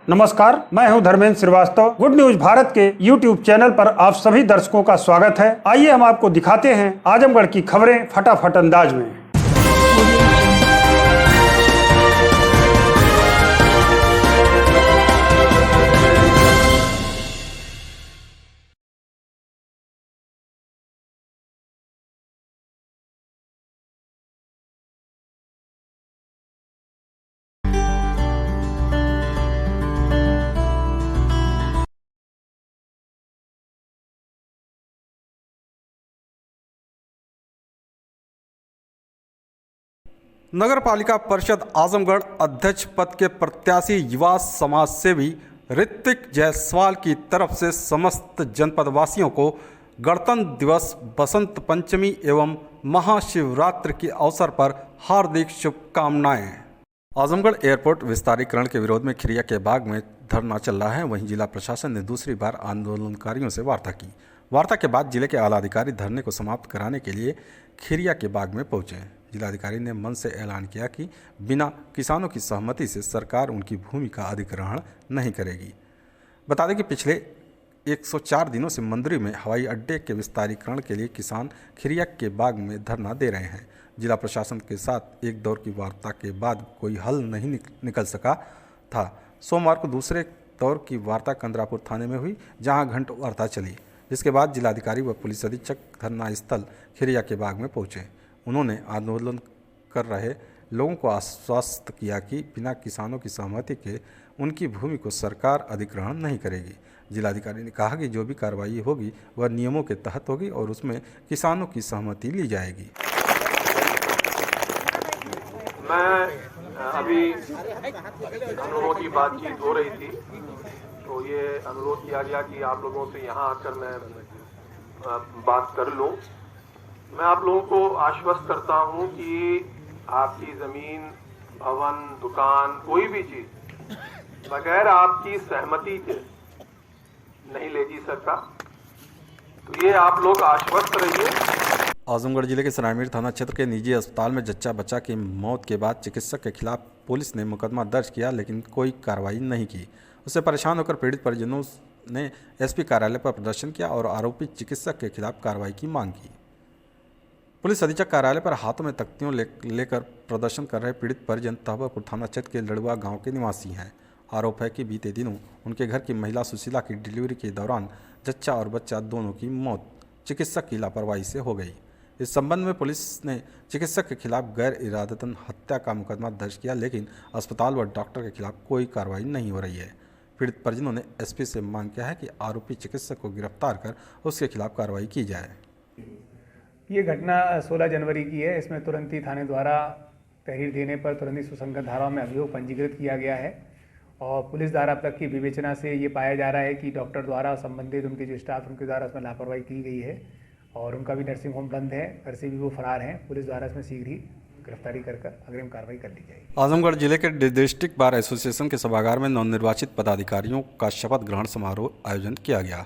नमस्कार, मैं हूं धर्मेंद्र श्रीवास्तव। गुड न्यूज भारत के YouTube चैनल पर आप सभी दर्शकों का स्वागत है। आइए हम आपको दिखाते हैं आजमगढ़ की खबरें फटाफट अंदाज में। नगर पालिका परिषद आजमगढ़ अध्यक्ष पद के प्रत्याशी युवा समाज सेवी ऋत्विक जायसवाल की तरफ से समस्त जनपदवासियों को गणतंत्र दिवस, बसंत पंचमी एवं महाशिवरात्रि के अवसर पर हार्दिक शुभकामनाएं। आजमगढ़ एयरपोर्ट विस्तारीकरण के विरोध में खिरिया के बाग में धरना चल रहा है। वहीं जिला प्रशासन ने दूसरी बार आंदोलनकारियों से वार्ता की। वार्ता के बाद जिले के आला अधिकारी धरने को समाप्त कराने के लिए खिरिया के बाग में पहुंचे। जिलाधिकारी ने मंच से ऐलान किया कि बिना किसानों की सहमति से सरकार उनकी भूमि का अधिग्रहण नहीं करेगी। बता दें कि पिछले 104 दिनों से मंदिर में हवाई अड्डे के विस्तारीकरण के लिए किसान खिरिया के बाग में धरना दे रहे हैं। जिला प्रशासन के साथ एक दौर की वार्ता के बाद कोई हल नहीं निकल सका था। सोमवार को दूसरे दौर की वार्ता कंदरापुर थाने में हुई, जहां घंटों वार्ता चली, जिसके बाद जिलाधिकारी व पुलिस अधीक्षक धरना स्थल खिरिया के बाग में पहुंचे। उन्होंने आंदोलन कर रहे लोगों को आश्वस्त किया कि बिना किसानों की सहमति के उनकी भूमि को सरकार अधिग्रहण नहीं करेगी। जिलाधिकारी ने कहा कि जो भी कार्रवाई होगी वह नियमों के तहत होगी और उसमें किसानों की सहमति ली जाएगी। मैं अभी हम लोगों की बातचीत हो रही थी, तो ये अनुरोध किया गया कि आप लोगों से यहाँ आकर मैं बात कर लूँ। मैं आप लोगों को आश्वस्त करता हूँ कि आपकी ज़मीन, भवन, दुकान, कोई भी चीज़ बगैर आपकी सहमति के नहीं लेगी सरकार, तो ये आप लोग आश्वस्त रहिए। आजमगढ़ जिले के सरायमीर थाना क्षेत्र के निजी अस्पताल में जच्चा बच्चा की मौत के बाद चिकित्सक के खिलाफ पुलिस ने मुकदमा दर्ज किया, लेकिन कोई कार्रवाई नहीं की। उससे परेशान होकर पीड़ित परिजनों ने एसपी कार्यालय पर प्रदर्शन किया और आरोपी चिकित्सक के खिलाफ कार्रवाई की मांग की। पुलिस अधीक्षक कार्यालय पर हाथों में तख्तियों लेकर प्रदर्शन कर रहे पीड़ित परिजन तहबापुर थाना क्षेत्र के लड़ुआ गांव के निवासी हैं। आरोप है कि बीते दिनों उनके घर की महिला सुशीला की डिलीवरी के दौरान जच्चा और बच्चा दोनों की मौत चिकित्सक की लापरवाही से हो गई। इस संबंध में पुलिस ने चिकित्सक के खिलाफ गैर इरादतन हत्या का मुकदमा दर्ज किया, लेकिन अस्पताल व डॉक्टर के खिलाफ कोई कार्रवाई नहीं हो रही है। पीड़ित परिजनों ने एसपी से मांग किया है कि आरोपी चिकित्सक को गिरफ्तार कर उसके खिलाफ कार्रवाई की जाए। ये घटना 16 जनवरी की है। इसमें तुरंत ही थाने द्वारा तहरीर देने पर तुरंत ही सुसंगत धाराओं में अभियोग पंजीकृत किया गया है और पुलिस द्वारा अब तक की विवेचना से ये पाया जा रहा है कि डॉक्टर द्वारा संबंधित उनके जो स्टाफ उनके द्वारा उसमें लापरवाही की गई है और उनका भी नर्सिंग होम बंद है, घर से भी वो फरार हैं। पुलिस द्वारा इसमें शीघ्र ही गिरफ्तारी कर अग्रिम कार्रवाई कर ली जाएगी। आजमगढ़ जिले के डिस्ट्रिक्ट बार एसोसिएशन के सभागार में नवनिर्वाचित पदाधिकारियों का शपथ ग्रहण समारोह आयोजन किया गया।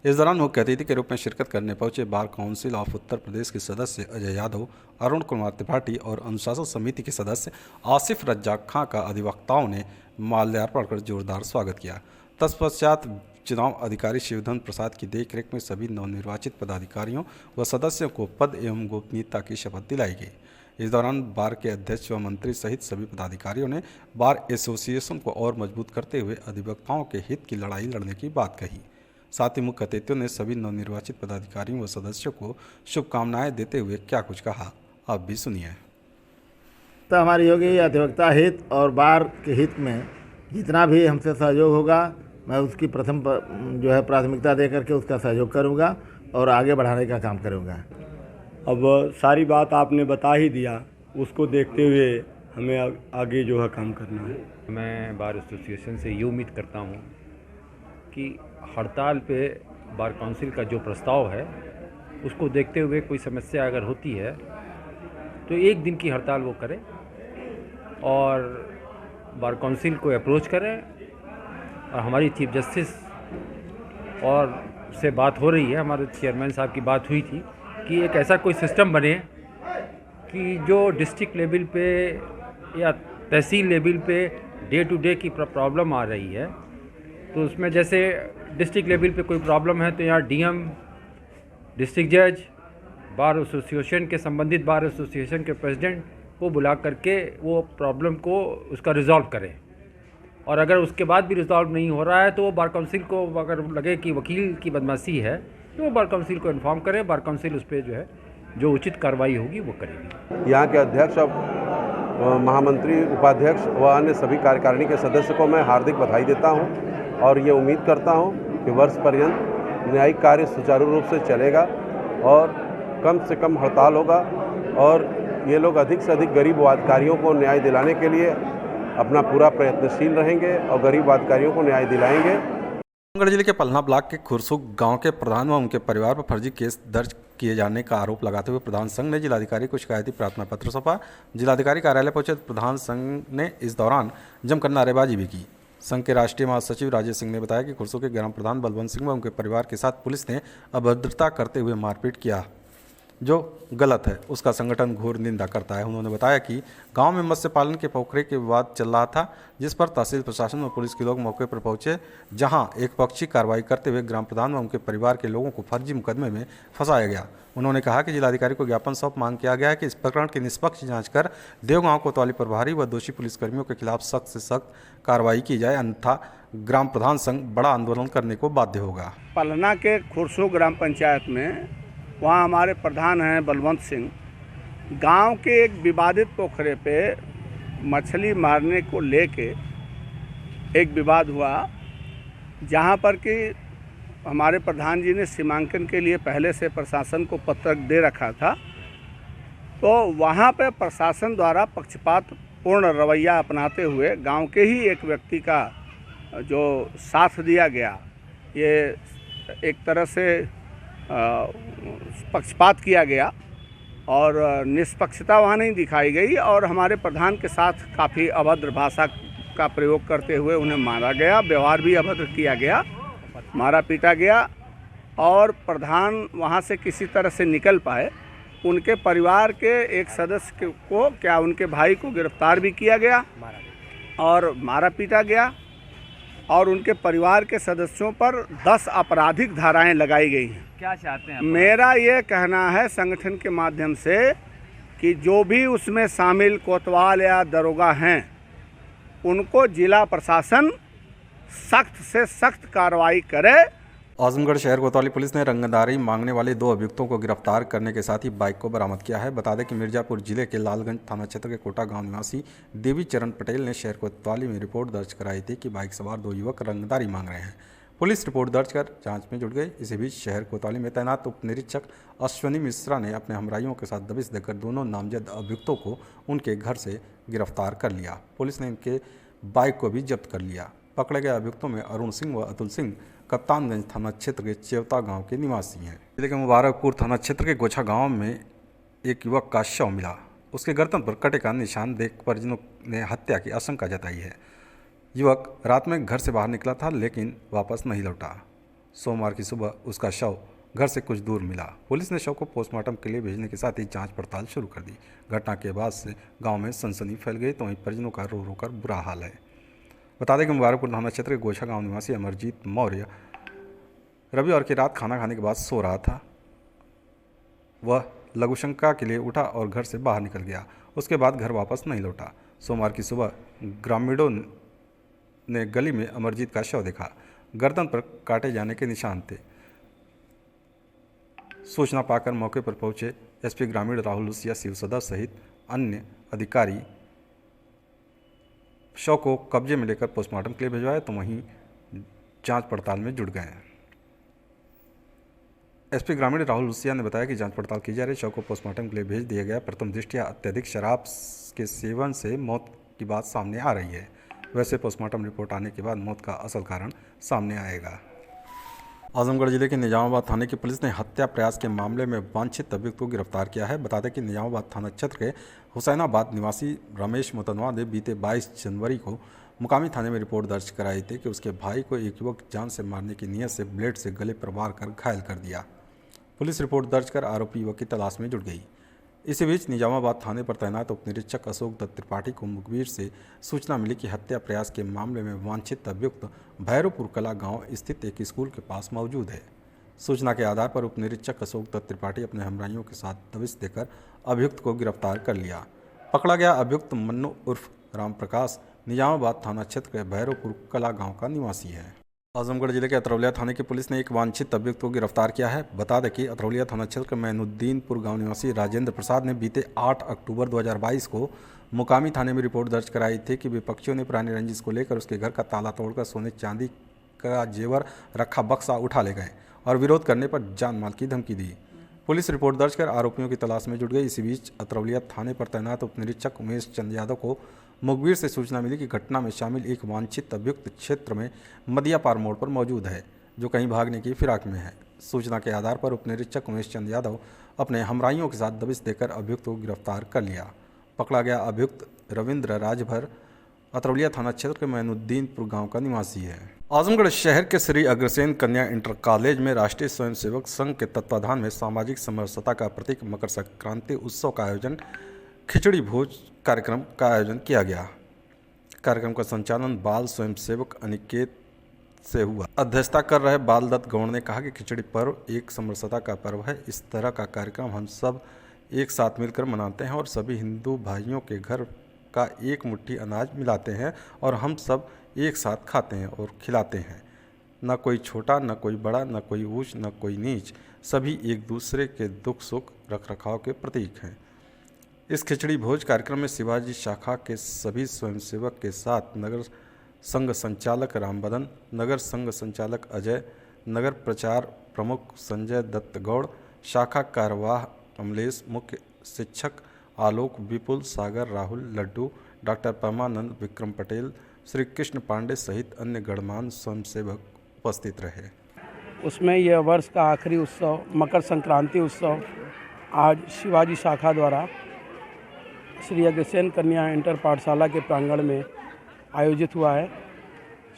इस दौरान मुख्य अतिथि के रूप में शिरकत करने पहुंचे bar council of Uttar Pradesh के सदस्य अजय यादव, अरुण कुमार त्रिपाठी और अनुशासन समिति के सदस्य आसिफ रज्जाक खां का अधिवक्ताओं ने माल्यार्पण कर जोरदार स्वागत किया। तत्पश्चात चुनाव अधिकारी शिवधन प्रसाद की देखरेख में सभी नवनिर्वाचित पदाधिकारियों व सदस्यों को पद एवं गोपनीयता की शपथ दिलाई गई। इस दौरान बार के अध्यक्ष व मंत्री सहित सभी पदाधिकारियों ने बार एसोसिएशन को और मजबूत करते हुए अधिवक्ताओं के हित की लड़ाई लड़ने की बात कही। साथ ही मुख्य अतिथियों ने सभी नवनिर्वाचित पदाधिकारियों व सदस्यों को शुभकामनाएं देते हुए क्या कुछ कहा, आप भी सुनिए। तो हमारे योगी अधिवक्ता हित और बार के हित में जितना भी हमसे सहयोग होगा, मैं उसकी प्रथम जो है प्राथमिकता दे करके उसका सहयोग करूंगा और आगे बढ़ाने का काम करूंगा। अब सारी बात आपने बता ही दिया, उसको देखते हुए हमें आगे जो है काम करना है। मैं बार एसोसिएशन से ये उम्मीद करता हूँ कि हड़ताल पे बार काउंसिल का जो प्रस्ताव है उसको देखते हुए कोई समस्या अगर होती है तो एक दिन की हड़ताल वो करें और बार काउंसिल को अप्रोच करें। और हमारी चीफ जस्टिस और से बात हो रही है, हमारे चेयरमैन साहब की बात हुई थी कि एक ऐसा कोई सिस्टम बने कि जो डिस्ट्रिक्ट लेवल पे या तहसील लेवल पे डे टू डे की प्रॉब्लम आ रही है। तो उसमें जैसे डिस्ट्रिक्ट लेवल पे कोई प्रॉब्लम है तो यहाँ डीएम, डिस्ट्रिक्ट जज, बार एसोसिएशन के संबंधित बार एसोसिएशन के प्रेसिडेंट को बुला करके वो प्रॉब्लम को उसका रिजॉल्व करें। और अगर उसके बाद भी रिजॉल्व नहीं हो रहा है तो वो बार काउंसिल को अगर लगे कि वकील की बदमाशी है तो वो बार काउंसिल को इन्फॉर्म करे। बार काउंसिल उस पर जो है जो उचित कार्रवाई होगी वो करेगी। यहाँ के अध्यक्ष और महामंत्री, उपाध्यक्ष व अन्य सभी कार्यकारिणी के सदस्य को मैं हार्दिक बधाई देता हूँ और ये उम्मीद करता हूँ कि वर्ष पर्यंत न्यायिक कार्य सुचारू रूप से चलेगा और कम से कम हड़ताल होगा और ये लोग अधिक से अधिक गरीब वादकारियों को न्याय दिलाने के लिए अपना पूरा प्रयत्नशील रहेंगे और गरीब वादकारियों को न्याय दिलाएंगे। आजमगढ़ जिले के पलना ब्लॉक के खुरसुक गांव के प्रधान व उनके परिवार पर फर्जी केस दर्ज किए जाने का आरोप लगाते हुए प्रधान संघ ने जिलाधिकारी को शिकायती प्रार्थना पत्र सौंपा। जिलाधिकारी कार्यालय पहुंचे प्रधान संघ ने इस दौरान जमकर नारेबाजी भी की। संघ के राष्ट्रीय महासचिव राजेश सिंह ने बताया कि खुरसुक के ग्राम प्रधान बलवंत सिंह व उनके परिवार के साथ पुलिस ने अभद्रता करते हुए मारपीट किया, जो गलत है, उसका संगठन घोर निंदा करता है। उन्होंने बताया कि गांव में मत्स्य पालन के पोखरे के विवाद चल रहा था, जिस पर तहसील प्रशासन व पुलिस के लोग मौके पर पहुंचे, जहां एक पक्षी कार्रवाई करते हुए ग्राम प्रधान व उनके परिवार के लोगों को फर्जी मुकदमे में फंसाया गया। उन्होंने कहा कि जिलाधिकारी को ज्ञापन सौंप मांग किया गया है कि इस प्रकरण की निष्पक्ष जांच कर देवगांव कोतवाली प्रभारी व दोषी पुलिसकर्मियों के खिलाफ सख्त से सख्त कार्रवाई की जाए, अन्यथा ग्राम प्रधान संघ बड़ा आंदोलन करने को बाध्य होगा। पलना के खुरसुक ग्राम पंचायत में वहाँ हमारे प्रधान हैं बलवंत सिंह, गांव के एक विवादित पोखरे पे मछली मारने को लेके एक विवाद हुआ, जहां पर कि हमारे प्रधान जी ने सीमांकन के लिए पहले से प्रशासन को पत्र दे रखा था। तो वहां पे प्रशासन द्वारा पक्षपात पूर्ण रवैया अपनाते हुए गांव के ही एक व्यक्ति का जो साथ दिया गया, ये एक तरह से पक्षपात किया गया और निष्पक्षता वहाँ नहीं दिखाई गई और हमारे प्रधान के साथ काफ़ी अभद्र भाषा का प्रयोग करते हुए उन्हें मारा गया, व्यवहार भी अभद्र किया गया, मारा पीटा गया और प्रधान वहाँ से किसी तरह से निकल पाए। उनके परिवार के एक सदस्य को, क्या उनके भाई को गिरफ्तार भी किया गया और मारा पीटा गया और उनके परिवार के सदस्यों पर 10 आपराधिक धाराएं लगाई गई हैं। क्या चाहते हैं? मेरा ये कहना है संगठन के माध्यम से कि जो भी उसमें शामिल कोतवाल या दरोगा हैं, उनको जिला प्रशासन सख्त से सख्त कार्रवाई करे। आजमगढ़ शहर कोतवाली पुलिस ने रंगदारी मांगने वाले 2 अभियुक्तों को गिरफ्तार करने के साथ ही बाइक को बरामद किया है। बता दें कि मिर्जापुर जिले के लालगंज थाना क्षेत्र के कोटा गांव निवासी देवी चरण पटेल ने शहर कोतवाली में रिपोर्ट दर्ज कराई थी कि बाइक सवार 2 युवक रंगदारी मांग रहे हैं। पुलिस रिपोर्ट दर्ज कर जांच में जुट गई। इसी बीच शहर कोतवाली में तैनात उप निरीक्षक अश्वनी मिश्रा ने अपने हमराइयों के साथ दबिश देकर दोनों नामजद अभियुक्तों को उनके घर से गिरफ्तार कर लिया। पुलिस ने इनके बाइक को भी जब्त कर लिया। पकड़े गए अभियुक्तों में अरुण सिंह व अतुल सिंह कप्तानगंज थाना क्षेत्र के चेवता गांव के निवासी हैं। जिले के मुबारकपुर थाना क्षेत्र के गोछा गांव में एक युवक का शव मिला। उसके गर्दन पर कटे का निशान देख परिजनों ने हत्या की आशंका जताई है। युवक रात में घर से बाहर निकला था लेकिन वापस नहीं लौटा। सोमवार की सुबह उसका शव घर से कुछ दूर मिला। पुलिस ने शव को पोस्टमार्टम के लिए भेजने के साथ ही जांच पड़ताल शुरू कर दी। घटना के बाद से गांव में सनसनी फैल गई, तो वहीं परिजनों का रो रो कर बुरा हाल है। बता दें कि मुबारकपुर थाना क्षेत्र के गोछा गांव निवासी अमरजीत मौर्य रविवार की रात खाना खाने के बाद सो रहा था। वह लघुशंका के लिए उठा और घर से बाहर निकल गया। उसके बाद घर वापस नहीं लौटा। सोमवार की सुबह ग्रामीणों ने गली में अमरजीत का शव देखा। गर्दन पर काटे जाने के निशान थे। सूचना पाकर मौके पर पहुंचे एसपी ग्रामीण राहुल लुसिया, शिव सदा सहित अन्य अधिकारी शव को कब्जे में लेकर पोस्टमार्टम के लिए भिजवाया, तो वहीं जांच पड़ताल में जुट गए। एसपी ग्रामीण राहुल लुसिया ने बताया कि जांच पड़ताल की जा रही। शव को पोस्टमार्टम के लिए भेज दिया गया। प्रथम दृष्टया अत्यधिक शराब के सेवन से मौत की बात सामने आ रही है। वैसे पोस्टमार्टम रिपोर्ट आने के बाद मौत का असल कारण सामने आएगा। आजमगढ़ जिले के निजामाबाद थाने की पुलिस ने हत्या प्रयास के मामले में वांछित अभियुक्त को गिरफ्तार किया है। बता दें कि निजामाबाद थाना क्षेत्र के हुसैनाबाद निवासी रमेश मुतनवा ने बीते 22 जनवरी को मुकामी थाने में रिपोर्ट दर्ज कराई थी कि उसके भाई को एक युवक जान से मारने की नीयत से ब्लेड से गले पर वार कर घायल कर दिया। पुलिस रिपोर्ट दर्ज कर आरोपी युवक की तलाश में जुट गई। इसी बीच निजामाबाद थाने पर तैनात उप निरीक्षक अशोक दत्त त्रिपाठी को मुखबिर से सूचना मिली कि हत्या प्रयास के मामले में वांछित अभियुक्त भैरवपुर कला गांव स्थित एक स्कूल के पास मौजूद है। सूचना के आधार पर उप निरीक्षक अशोक दत्त त्रिपाठी अपने हमराइयों के साथ दबिश देकर अभियुक्त को गिरफ्तार कर लिया। पकड़ा गया अभियुक्त मन्नू उर्फ राम प्रकाश निजामाबाद थाना क्षेत्र के भैरवपुर कला गाँव का निवासी है। आजमगढ़ जिले के अतरौलिया थाने की पुलिस ने एक वांछित अभियुक्त को गिरफ्तार किया है। बता दें कि अतरौलिया थाना क्षेत्र के मैनुद्दीनपुर गांव निवासी राजेंद्र प्रसाद ने बीते 8 अक्टूबर 2022 को मुकामी थाने में रिपोर्ट दर्ज कराई थी कि विपक्षियों ने पुरानी रंजिश को लेकर उसके घर का ताला तोड़कर सोने चांदी का जेवर रखा बक्सा उठा ले गए और विरोध करने पर जान माल की धमकी दी। पुलिस रिपोर्ट दर्ज कर आरोपियों की तलाश में जुट गई। इसी बीच अतरौलिया थाने पर तैनात उप निरीक्षक उमेश चंद यादव को मुखबिर से सूचना मिली कि घटना में शामिल एक वांछित अभियुक्त क्षेत्र में मदियापार मोड़ पर मौजूद है, जो कहीं भागने की फिराक में है। सूचना के आधार पर उप निरीक्षक उमेश चंद यादव अपने हमराइयों के साथ दबिश देकर अभियुक्त को गिरफ्तार कर लिया। पकड़ा गया अभियुक्त रविंद्र राजभर अतरौलिया थाना क्षेत्र के मैनुद्दीनपुर गांव का निवासी है। आजमगढ़ शहर के श्री अग्रसेन कन्या इंटर कॉलेज में राष्ट्रीय स्वयंसेवक संघ के तत्वाधान में सामाजिक समरसता का प्रतीक मकर संक्रांति उत्सव का आयोजन खिचड़ी भोज कार्यक्रम का आयोजन किया गया। कार्यक्रम का संचालन बाल स्वयंसेवक अनिकेत से हुआ। अध्यक्षता कर रहे बाल दत्त गौड़ ने कहा कि खिचड़ी पर्व एक समरसता का पर्व है। इस तरह का कार्यक्रम हम सब एक साथ मिलकर मनाते हैं और सभी हिंदू भाइयों के घर का एक मुट्ठी अनाज मिलाते हैं और हम सब एक साथ खाते हैं और खिलाते हैं। न कोई छोटा, न कोई बड़ा, न कोई ऊंच, न कोई नीच, सभी एक दूसरे के दुख सुख रख रखाव के प्रतीक हैं। इस खिचड़ी भोज कार्यक्रम में शिवाजी शाखा के सभी स्वयंसेवक के साथ नगर संघ संचालक रामबदन, नगर संघ संचालक अजय, नगर प्रचार प्रमुख संजय दत्त गौड़, शाखा कार्यवाह अमलेश, मुख्य शिक्षक आलोक, विपुल, सागर, राहुल, लड्डू, डॉक्टर परमानंद, विक्रम पटेल, श्री कृष्ण पांडे सहित अन्य गणमान्य स्वयंसेवक उपस्थित रहे। उसमें यह वर्ष का आखिरी उत्सव मकर संक्रांति उत्सव आज शिवाजी शाखा द्वारा श्री अग्रसेन कन्या इंटर पाठशाला के प्रांगण में आयोजित हुआ है।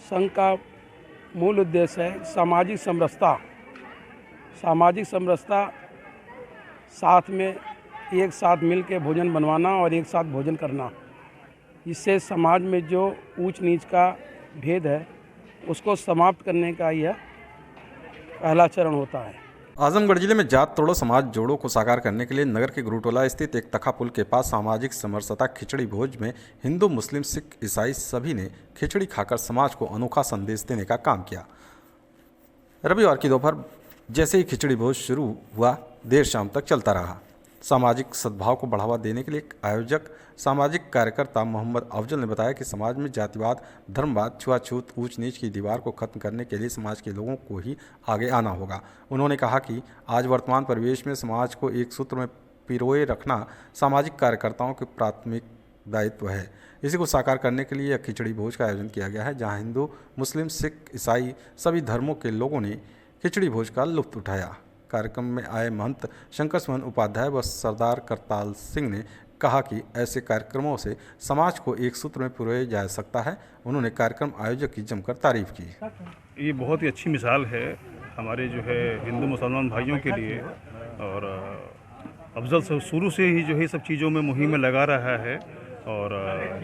संघ का मूल उद्देश्य है सामाजिक समरसता, साथ में एक साथ मिल के भोजन बनवाना और एक साथ भोजन करना। इससे समाज में जो ऊंच नीच का भेद है उसको समाप्त करने का यह पहला चरण होता है। आजमगढ़ जिले में जात तोड़ो समाज जोड़ो को साकार करने के लिए नगर के गुरुटोला स्थित एक तखा पुल के पास सामाजिक समरसता खिचड़ी भोज में हिंदू, मुस्लिम, सिख, ईसाई सभी ने खिचड़ी खाकर समाज को अनोखा संदेश देने का काम किया। रविवार की दोपहर जैसे ही खिचड़ी भोज शुरू हुआ, देर शाम तक चलता रहा। सामाजिक सद्भाव को बढ़ावा देने के लिए आयोजक सामाजिक कार्यकर्ता मोहम्मद अफजल ने बताया कि समाज में जातिवाद, धर्मवाद, छुआछूत, ऊंच नीच की दीवार को खत्म करने के लिए समाज के लोगों को ही आगे आना होगा। उन्होंने कहा कि आज वर्तमान परिवेश में समाज को एक सूत्र में पिरोए रखना सामाजिक कार्यकर्ताओं के प्राथमिक दायित्व है। इसी को साकार करने के लिए यह खिचड़ी भोज का आयोजन किया गया है, जहाँ हिंदू, मुस्लिम, सिख, ईसाई सभी धर्मों के लोगों ने खिचड़ी भोज का लुत्फ उठाया। कार्यक्रम में आए महंत शंकर सुमन उपाध्याय व सरदार करताल सिंह ने कहा कि ऐसे कार्यक्रमों से समाज को एक सूत्र में पिरोया जा सकता है। उन्होंने कार्यक्रम आयोजक की जमकर तारीफ की। ये बहुत ही अच्छी मिसाल है हमारे जो है हिंदू मुसलमान भाइयों के लिए, और अफजल से शुरू से ही जो है सब चीज़ों में मुहिम में लगा रहा है और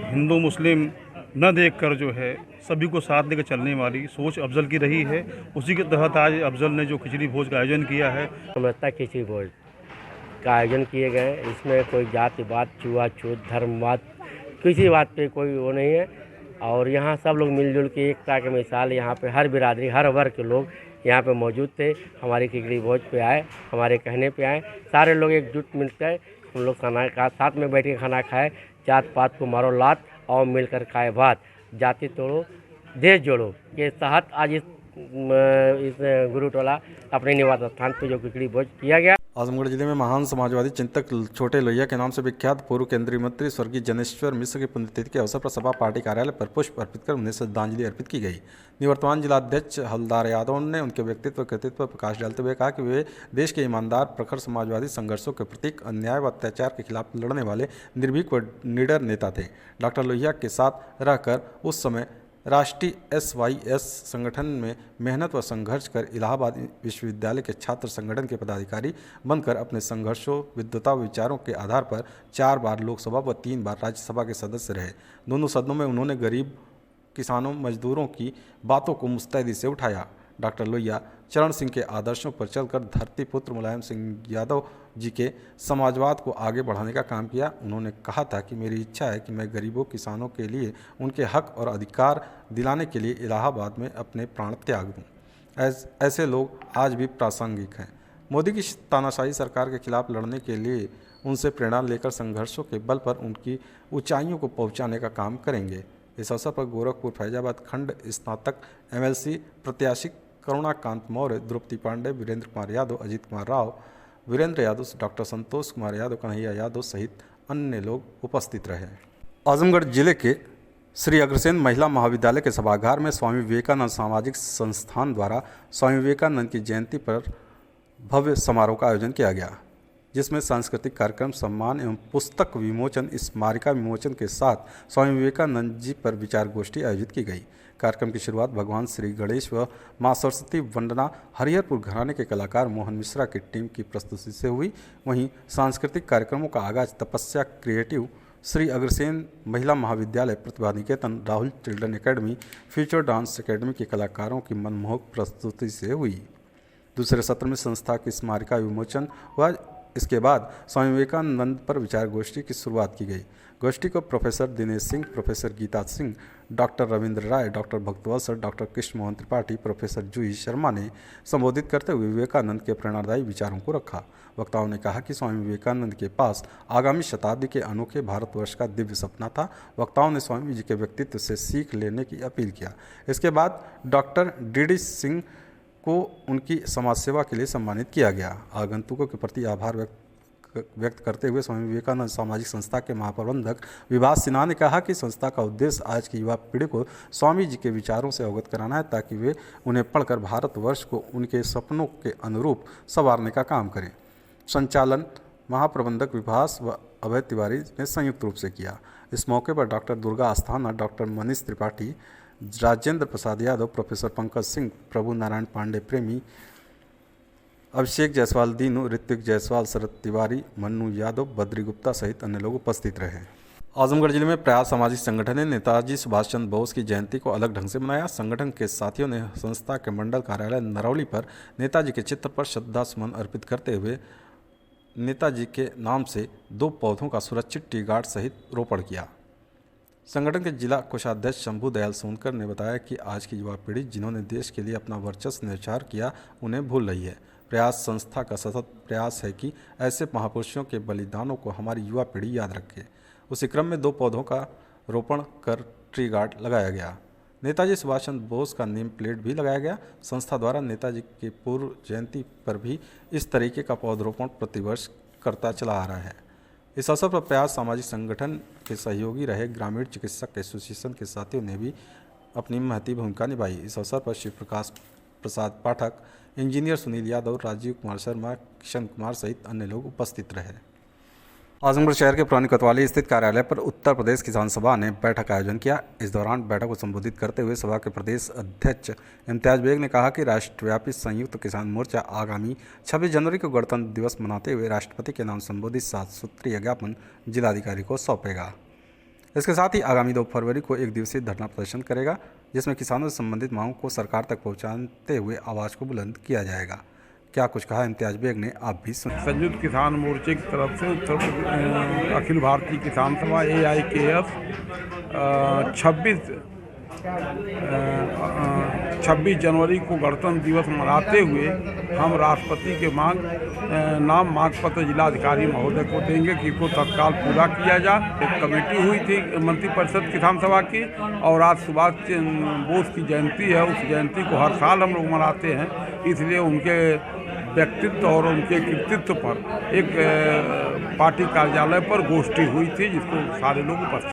हिंदू मुस्लिम न देखकर जो है सभी को साथ लेकर चलने वाली सोच अफजल की रही है। उसी के तहत आज अफजल ने जो खिचड़ी भोज का आयोजन किया है, समरसता खिचड़ी भोज का आयोजन किए गए। इसमें कोई जातिवाद, छुआछूत, धर्मवाद, किसी बात पे कोई वो नहीं है और यहाँ सब लोग मिलजुल के एकता के मिसाल, यहाँ पे हर बिरादरी, हर वर्ग के लोग यहाँ पे मौजूद थे। हमारी खिचड़ी भोज पे आए, हमारे कहने पे आए, सारे लोग एकजुट मिलकर हम लोग खाना का साथ में बैठ के खाना खाए। जात पात को मारो लात और मिलकर खाए भात, जाति तोड़ो देश जोड़ो के तहत आज इस गुरुटोला अपने निवास स्थान पर जो खिचड़ी भोज किया गया। आजमगढ़ जिले में महान समाजवादी चिंतक छोटे लोहिया के नाम से विख्यात पूर्व केंद्रीय मंत्री स्वर्गीय जनेश्वर मिश्र की पुण्यतिथि के अवसर पर सपा पार्टी कार्यालय पर पुष्प अर्पित कर उन्हें श्रद्धांजलि अर्पित की गई। निवर्तमान जिलाध्यक्ष हलदार यादव ने उनके व्यक्तित्व कृतित्व पर प्रकाश डालते हुए कहा कि वे देश के ईमानदार, प्रखर समाजवादी संघर्षों के प्रतीक, अन्याय व अत्याचार के खिलाफ लड़ने वाले निर्भीक व निडर नेता थे। डॉक्टर लोहिया के साथ रहकर उस समय राष्ट्रीय SYS संगठन में मेहनत व संघर्ष कर इलाहाबाद विश्वविद्यालय के छात्र संगठन के पदाधिकारी बनकर अपने संघर्षों, विद्वता व विचारों के आधार पर 4 बार लोकसभा व 3 बार राज्यसभा के सदस्य रहे। दोनों सदनों में उन्होंने गरीब, किसानों, मजदूरों की बातों को मुस्तैदी से उठाया। डॉक्टर लोहिया चरण सिंह के आदर्शों पर चलकर धरती पुत्र मुलायम सिंह यादव जी के समाजवाद को आगे बढ़ाने का काम किया। उन्होंने कहा था कि मेरी इच्छा है कि मैं गरीबों, किसानों के लिए उनके हक और अधिकार दिलाने के लिए इलाहाबाद में अपने प्राण त्याग दूं। ऐसे लोग आज भी प्रासंगिक हैं। मोदी की तानाशाही सरकार के खिलाफ लड़ने के लिए उनसे प्रेरणा लेकर संघर्षों के बल पर उनकी ऊंचाइयों को पहुंचाने का काम करेंगे। इस अवसर पर गोरखपुर फैजाबाद खंड स्नातक MLC प्रत्याशी करुणाकांत मौर्य, द्रौपदी पांडे, वीरेंद्र कुमार यादव, अजीत कुमार राव, वीरेंद्र यादव, डॉक्टर संतोष कुमार यादव, कन्हैया यादव सहित अन्य लोग उपस्थित रहे। आजमगढ़ जिले के श्री अग्रसेन महिला महाविद्यालय के सभागार में स्वामी विवेकानंद सामाजिक संस्थान द्वारा स्वामी विवेकानंद की जयंती पर भव्य समारोह का आयोजन किया गया, जिसमें सांस्कृतिक कार्यक्रम, सम्मान एवं पुस्तक विमोचन, स्मारिका विमोचन के साथ स्वामी विवेकानंद जी पर विचार गोष्ठी आयोजित की गई। कार्यक्रम की शुरुआत भगवान श्री गणेश व मां सरस्वती वंदना हरिहरपुर घराने के कलाकार मोहन मिश्रा की टीम की प्रस्तुति से हुई। वहीं सांस्कृतिक कार्यक्रमों का आगाज तपस्या creative, Shri Agrasen Mahila Mahavidyalaya, Pratibha Niketan, Rahul children academy, future dance academy के कलाकारों की मनमोहक प्रस्तुति से हुई। दूसरे सत्र में संस्था की स्मारिका विमोचन हुआ। इसके बाद स्वामी विवेकानंद पर विचार गोष्ठी की शुरुआत की गई। गोष्ठी को professor Dinesh Singh, professor Geeta Singh, doctor Ravindra Rai, doctor Bhaktavatsal, doctor Krishna Mohan Tripathi, professor Juhi Sharma ने संबोधित करते हुए विवेकानंद के प्रेरणादायी विचारों को रखा। वक्ताओं ने कहा कि स्वामी विवेकानंद के पास आगामी शताब्दी के अनोखे भारतवर्ष का दिव्य सपना था। वक्ताओं ने स्वामी जी के व्यक्तित्व से सीख लेने की अपील किया। इसके बाद डॉक्टर DD सिंह को उनकी समाज सेवा के लिए सम्मानित किया गया। आगंतुकों के प्रति आभार व्यक्त करते हुए स्वामी विवेकानंद सामाजिक संस्था के महाप्रबंधक विभास सिन्हा ने कहा कि संस्था का उद्देश्य आज की युवा पीढ़ी को स्वामी जी के विचारों से अवगत कराना है, ताकि वे उन्हें पढ़कर भारतवर्ष को उनके सपनों के अनुरूप संवारने का काम करें। संचालन महाप्रबंधक विभास व अभय तिवारी ने संयुक्त रूप से किया। इस मौके पर doctor Durga Asthana, doctor Manish Tripathi, Rajendra Prasad Yadav, professor Pankaj Singh, प्रभु नारायण पांडे प्रेमी, अभिषेक जायसवाल दीनू, ऋत्विक जायसवाल, शरद तिवारी, मन्नू यादव, बद्री गुप्ता सहित अन्य लोग उपस्थित रहे। आजमगढ़ जिले में प्रयास सामाजिक संगठन ने नेताजी सुभाष चंद्र बोस की जयंती को अलग ढंग से मनाया। संगठन के साथियों ने संस्था के मंडल कार्यालय नरौली पर नेताजी के चित्र पर श्रद्धा सुमन अर्पित करते हुए नेताजी के नाम से 2 पौधों का सुरक्षित टी गार्ड सहित रोपण किया। संगठन के जिला कोषाध्यक्ष शंभू दयाल सोनकर ने बताया कि आज की युवा पीढ़ी जिन्होंने देश के लिए अपना वर्चस्व न्यौछावर किया, उन्हें भूल रही है। प्रयास संस्था का सतत प्रयास है कि ऐसे महापुरुषों के बलिदानों को हमारी युवा पीढ़ी याद रखे। उसी क्रम में 2 पौधों का रोपण कर ट्री गार्ड लगाया गया। नेताजी सुभाष चंद्र बोस का नेम प्लेट भी लगाया गया। संस्था द्वारा नेताजी की पूर्व जयंती पर भी इस तरीके का पौधरोपण प्रतिवर्ष करता चला आ रहा है। इस अवसर पर प्रयास सामाजिक संगठन के सहयोगी रहे ग्रामीण चिकित्सक एसोसिएशन के साथियों ने भी अपनी महती भूमिका निभाई। इस अवसर पर शिव प्रकाश प्रसाद पाठक, इंजीनियर सुनील यादव, राजीव कुमार शर्मा, किशन कुमार सहित अन्य लोग उपस्थित रहे। आजमगढ़ शहर के पुरानी कोतवाली स्थित कार्यालय पर उत्तर प्रदेश किसान सभा ने बैठक का आयोजन किया। इस दौरान बैठक को संबोधित करते हुए सभा के प्रदेश अध्यक्ष इम्तियाज बेग ने कहा कि राष्ट्रव्यापी संयुक्त किसान मोर्चा आगामी 26 जनवरी को गणतंत्र दिवस मनाते हुए राष्ट्रपति के नाम संबोधित 7 सूत्रीय ज्ञापन जिलाधिकारी को सौंपेगा। इसके साथ ही आगामी 2 फरवरी को 1 दिवसीय धरना प्रदर्शन करेगा, जिसमें किसानों से संबंधित मांगों को सरकार तक पहुंचाते हुए आवाज़ को बुलंद किया जाएगा। क्या कुछ कहा इम्तियाज बेग ने, आप भी सुनिए। संयुक्त किसान मोर्चे की तरफ से अखिल भारतीय किसान सभा AIKS 26 जनवरी को गणतंत्र दिवस मनाते हुए हम राष्ट्रपति के नाम मांग पत्र जिलाधिकारी महोदय को देंगे कि इसको तत्काल पूरा किया जाए। एक कमेटी हुई थी मंत्रिपरिषद किसान सभा की, और आज सुभाष चंद्र बोस की जयंती है। उस जयंती को हर साल हम लोग मनाते हैं, इसलिए उनके व्यक्तित्व और उनके कृतित्व पर एक पार्टी कार्यालय पर गोष्ठी हुई थी, जिसको सारे लोग उपस्थित